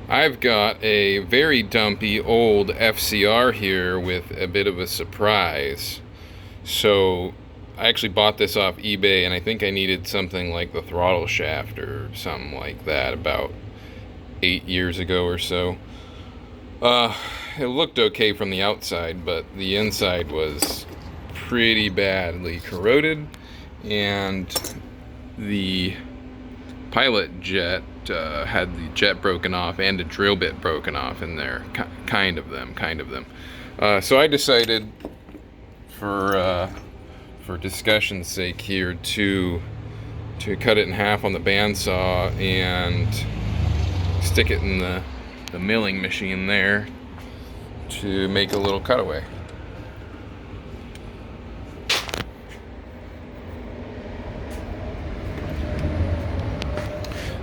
I've got a very dumpy old FCR here with a bit of a surprise. So I actually bought this off eBay, and I think I needed something like the throttle shaft or something like that about 8 years ago or so. It looked okay from the outside, but the inside was pretty badly corroded, and the pilot jet had the jet broken off and a drill bit broken off in there, kind of them. So I decided, for discussion's sake here, to cut it in half on the bandsaw and stick it in the milling machine there to make a little cutaway.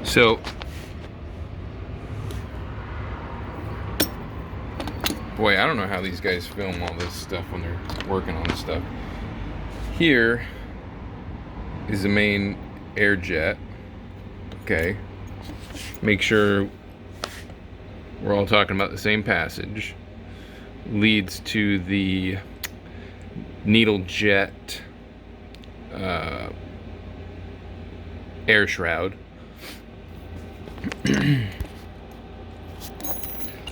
So, boy, I don't know how these guys film all this stuff when they're working on stuff. Here is the main air jet. Okay. Make sure we're all talking about the same passage. Leads to the needle jet air shroud. So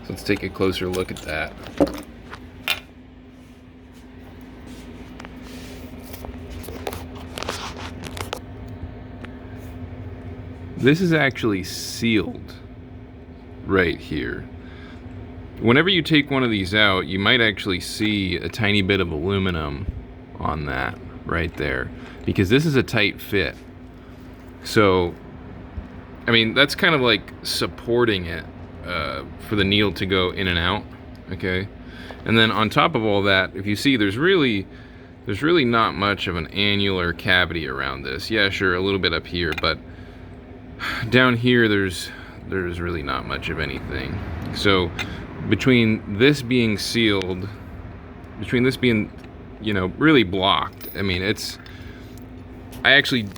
let's take a closer look at that. This is actually sealed right here. Whenever you take one of these out, you might actually see a tiny bit of aluminum on that right there, because this is a tight fit. So, I mean, that's kind of like supporting it for the needle to go in and out, okay? And then on top of all that, if you see, there's really not much of an annular cavity around this. Yeah, sure, a little bit up here, but down here there's really not much of anything. So between this being sealed, between this being, really blocked, I mean, I actually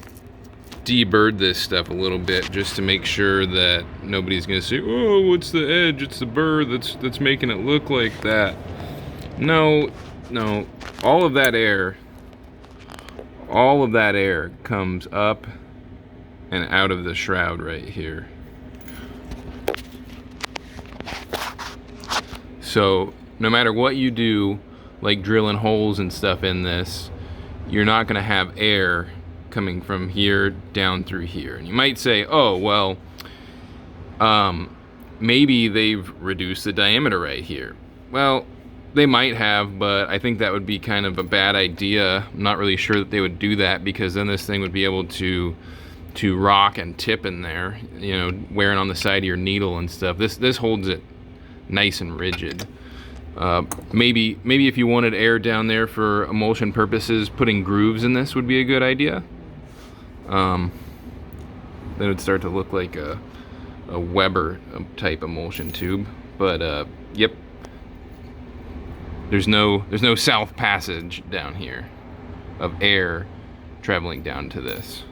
deburred this stuff a little bit just to make sure that nobody's gonna say, oh, it's the edge, it's the burr that's making it look like that. No, all of that air comes up and out of the shroud right here. So no matter what you do, like drilling holes and stuff in this, you're not gonna have air coming from here down through here. And you might say, oh, well, maybe they've reduced the diameter right here. Well, they might have, but I think that would be kind of a bad idea. I'm not really sure that they would do that, because then this thing would be able to rock and tip in there, wearing on the side of your needle and stuff. This holds it nice and rigid. Maybe if you wanted air down there for emulsion purposes, putting grooves in this would be a good idea. Then it would start to look like a Weber type emulsion tube. But yep, there's no south passage down here of air traveling down to this.